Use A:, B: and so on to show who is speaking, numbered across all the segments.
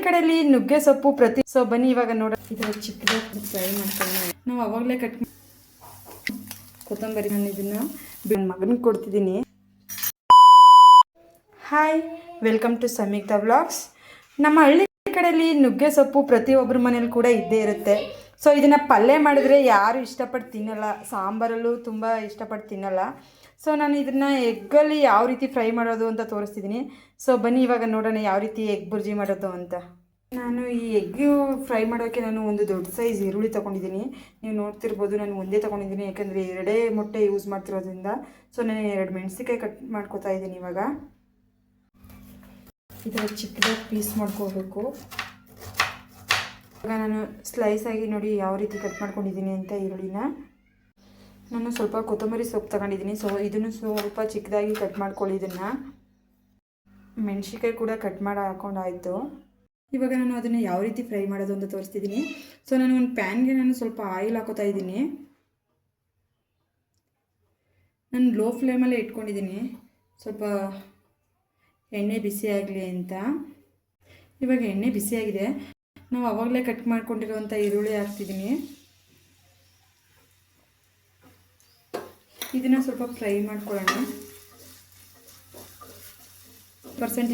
A: ಕಡೆಯಲ್ಲಿ ನುಗ್ಗೆ ಸೊಪ್ಪು ಸೊ ಬನ್ನಿ ಇವಾಗ ನೋಡ ಇದರ ಚಿಕ್ಕದಾಗಿ ಫ್ರೈ ಮಾಡ್ಕೊಂಡು ನಾವು ಅವಾಗಲೇ ಕಟ್ ಕೊತ್ತಂಬರಿ ನಾನು ಇದನ್ನ ನನ್ನ ಮಗನಿಗೆ ಕೊಡ್ತಿದ್ದೀನಿ. Hi, welcome to Samikta vlogs. ನಮ್ಮ ಹಳ್ಳಿ ಕಡೆಯಲ್ಲಿ ನುಗ್ಗೆ ಸೊಪ್ಪು ಪ್ರತಿಯೊಬ್ಬರ ಮನೇಲಿ ಕೂಡ ಇದ್ದೇ ಇರುತ್ತೆ. ಸೊ ಇದನ್ನು ಪಲ್ಯ ಮಾಡಿದ್ರೆ ಯಾರು ಇಷ್ಟಪಟ್ಟು ತಿನ್ನಲ್ಲ, ಸಾಂಬಾರಲ್ಲೂ ತುಂಬ ಇಷ್ಟಪಟ್ಟು ತಿನ್ನಲ್ಲ. ಸೊ ನಾನು ಇದನ್ನು ಎಗ್ಗಲ್ಲಿ ಯಾವ ರೀತಿ ಫ್ರೈ ಮಾಡೋದು ಅಂತ ತೋರಿಸ್ತಿದ್ದೀನಿ. ಸೊ ಬನ್ನಿ ಇವಾಗ ನೋಡೋಣ ಯಾವ ರೀತಿ ಎಗ್ ಬುರ್ಜಿ ಮಾಡೋದು ಅಂತ. ನಾನು ಈ ಎಗ್ಗು ಫ್ರೈ ಮಾಡೋಕ್ಕೆ ನಾನು ಒಂದು ದೊಡ್ಡ ಸೈಜ್ ಈರುಳ್ಳಿ ತೊಗೊಂಡಿದ್ದೀನಿ. ನೀವು ನೋಡ್ತಿರ್ಬೋದು, ನಾನು ಒಂದೇ ತೊಗೊಂಡಿದ್ದೀನಿ ಯಾಕಂದರೆ 2 ಮೊಟ್ಟೆ ಯೂಸ್ ಮಾಡ್ತಿರೋದ್ರಿಂದ. ಸೊ ನಾನು 2 ಮೆಣಸಿನ್ಕಾಯಿ ಕಟ್ ಮಾಡ್ಕೊತಾ ಇದ್ದೀನಿ. ಇವಾಗ ಈ ಥರ ಚಿಕ್ಕದಾಗಿ ಪೀಸ್ ಮಾಡ್ಕೋಬೇಕು. ಇವಾಗ ನಾನು ಸ್ಲೈಸ್ ಆಗಿ ನೋಡಿ ಯಾವ ರೀತಿ ಕಟ್ ಮಾಡ್ಕೊಂಡಿದ್ದೀನಿ ಅಂತ ಈರುಳ್ಳಿನ. ನಾನು ಸ್ವಲ್ಪ ಕೊತ್ತಂಬರಿ ಸೊಪ್ಪು ತಗೊಂಡಿದ್ದೀನಿ. ಸೊ ಇದನ್ನು ಸ್ವಲ್ಪ ಚಿಕ್ಕದಾಗಿ ಕಟ್ ಮಾಡ್ಕೊಳ್ಳಿ. ಇದನ್ನು ಮೆಣಸಿನ್ಕಾಯಿ ಕೂಡ ಕಟ್ ಮಾಡಿ ಹಾಕೊಂಡಾಯಿತು. ಇವಾಗ ನಾನು ಅದನ್ನು ಯಾವ ರೀತಿ ಫ್ರೈ ಮಾಡೋದು ಅಂತ ತೋರಿಸ್ತಿದ್ದೀನಿ. ಸೊ ನಾನು ಒಂದು ಪ್ಯಾನ್ಗೆ ನಾನು ಸ್ವಲ್ಪ ಆಯಿಲ್ ಹಾಕೋತಾ ಇದ್ದೀನಿ. ನಾನು ಲೋ ಫ್ಲೇಮಲ್ಲೇ ಇಟ್ಕೊಂಡಿದ್ದೀನಿ, ಸ್ವಲ್ಪ ಎಣ್ಣೆ ಬಿಸಿ ಆಗಲಿ ಅಂತ. ಇವಾಗ ಎಣ್ಣೆ ಬಿಸಿಯಾಗಿದೆ. ನಾವು ಆವಾಗಲೇ ಕಟ್ ಮಾಡ್ಕೊಂಡಿರುವಂಥ ಈರುಳ್ಳಿ ಹಾಕ್ತಿದ್ದೀನಿ. ಇದನ್ನು ಸ್ವಲ್ಪ ಫ್ರೈ ಮಾಡ್ಕೊಳ್ಳೋಣ.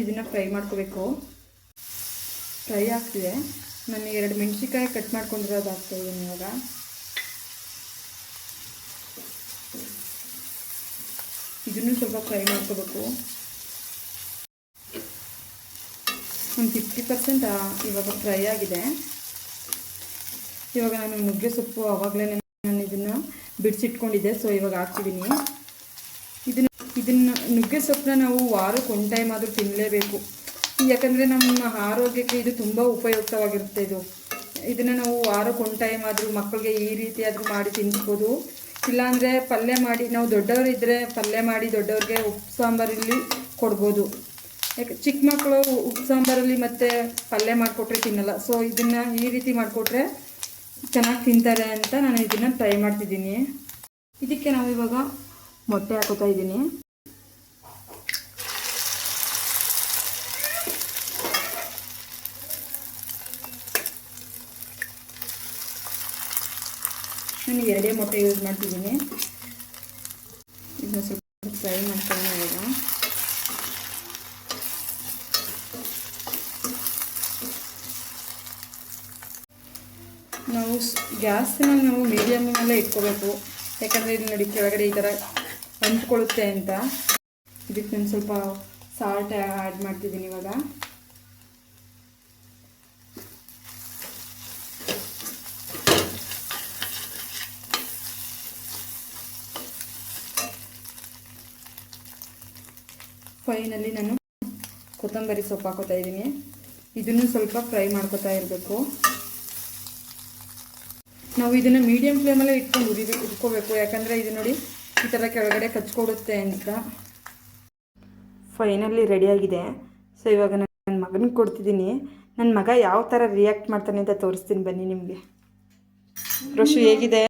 A: ಇದನ್ನು ಫ್ರೈ ಮಾಡ್ಕೋಬೇಕು. ಫ್ರೈ ಆಗ್ತಿದೆ. ನಾನು 2 ಮೆಣಸಿನ್ಕಾಯಿ ಕಟ್ ಮಾಡ್ಕೊಂಡಿರೋದು ಹಾಕ್ತಾಯಿದ್ದೀನಿ. ಇವಾಗ ಇದನ್ನು ಸ್ವಲ್ಪ ಫ್ರೈ ಮಾಡ್ಕೋಬೇಕು. ಒಂದು 50% ಇವಾಗ ಫ್ರೈ ಆಗಿದೆ. ಇವಾಗ ನಾನು ನುಗ್ಗೆ ಸೊಪ್ಪು ಆವಾಗಲೇ ನಾನು ಇದನ್ನು ಬಿಡಿಸಿಟ್ಕೊಂಡಿದ್ದೆ. ಸೊ ಇವಾಗ ಹಾಕ್ತಿದ್ದೀನಿ. ಇದನ್ನು ನುಗ್ಗೆ ಸೊಪ್ಪನ್ನ ನಾವು ವಾರಕ್ಕೆ 1 ಟೈಮ್ ಆದರೂ ತಿನ್ನಲೇಬೇಕು. ಯಾಕಂದರೆ ನಮ್ಮ ಆರೋಗ್ಯಕ್ಕೆ ಇದು ತುಂಬ ಉಪಯುಕ್ತವಾಗಿರುತ್ತೆ. ಇದನ್ನು ನಾವು ವಾರಕ್ಕೆ 1 ಟೈಮ್ ಆದರೂ ಮಕ್ಕಳಿಗೆ ಈ ರೀತಿ ಆದರೂ ಮಾಡಿ ತಿನ್ನಿಸ್ಬೋದು. ಇಲ್ಲಾಂದರೆ ಪಲ್ಯ ಮಾಡಿ, ನಾವು ದೊಡ್ಡವರಿದ್ದರೆ ಪಲ್ಯ ಮಾಡಿ ದೊಡ್ಡವ್ರಿಗೆ ಉಪ್ಪು ಸಾಂಬಾರಲ್ಲಿ ಕೊಡ್ಬೋದು. ಯಾಕೆ ಚಿಕ್ಕ ಮಕ್ಕಳು ಉಪ್ಪು ಸಾಂಬಾರಲ್ಲಿ ಮತ್ತು ಪಲ್ಯ ಮಾಡಿಕೊಟ್ರೆ ತಿನ್ನಲ್ಲ. ಸೊ ಇದನ್ನು ಈ ರೀತಿ ಮಾಡಿಕೊಟ್ರೆ ಚೆನ್ನಾಗಿ ತಿಂತಾರೆ ಅಂತ ನಾನು ಇದನ್ನು ಟ್ರೈ ಮಾಡ್ತಿದ್ದೀನಿ. ಇದಕ್ಕೆ ನಾವು ಇವಾಗ ಮೊಟ್ಟೆ ಹಾಕೋತಾ ಇದ್ದೀನಿ. ನಾನು 2 ಮೊಟ್ಟೆ ಯೂಸ್ ಮಾಡ್ತಿದ್ದೀನಿ. ಇದನ್ನು ಸ್ವಲ್ಪ ಫ್ರೈ ಮಾಡ್ಕೊಂಡು ಇವಾಗ ನಾವು ಗ್ಯಾಸನ್ನ ನಾವು ಮೀಡಿಯಮ್ನಲ್ಲೇ ಇಟ್ಕೋಬೇಕು. ಯಾಕಂದರೆ ಇಲ್ಲಿ ನೋಡಿ ಕೆಳಗಡೆ ಈ ಥರ ಅಂಟ್ಕೊಳ್ಳುತ್ತೆ ಅಂತ. ಇದಕ್ಕೆ ನಾನು ಸ್ವಲ್ಪ ಸಾಲ್ಟ್ ಆ್ಯಡ್ ಮಾಡ್ತಿದ್ದೀನಿ. ಇವಾಗ ಫೈನಲ್ಲಿ ನಾನು ಕೊತ್ತಂಬರಿ ಸೊಪ್ಪು ಹಾಕೋತಾ ಇದ್ದೀನಿ. ಇದನ್ನು ಸ್ವಲ್ಪ ಫ್ರೈ ಮಾಡ್ಕೋತಾ ಇರಬೇಕು. ನಾವು ಇದನ್ನು ಮೀಡಿಯಮ್ ಫ್ಲೇಮಲ್ಲೇ ಇಟ್ಕೊಂಡು ಇಟ್ಕೋಬೇಕು. ಯಾಕಂದರೆ ಇದು ನೋಡಿ ಈ ಥರ ಕೆಳಗಡೆ ಕಚ್ಕೊಡುತ್ತೆ ಅಂತ. ಫೈನಲ್ಲಿ ರೆಡಿಯಾಗಿದೆ. ಸೊ ಇವಾಗ ನನ್ನ ಮಗನಿಗೆ ಕೊಡ್ತಿದ್ದೀನಿ. ನನ್ನ ಮಗ ಯಾವ ಥರ ರಿಯಾಕ್ಟ್ ಮಾಡ್ತಾನೆ ಅಂತ ತೋರಿಸ್ತೀನಿ ಬನ್ನಿ ನಿಮಗೆ. ರೋಶು ಹೇಗಿದೆ?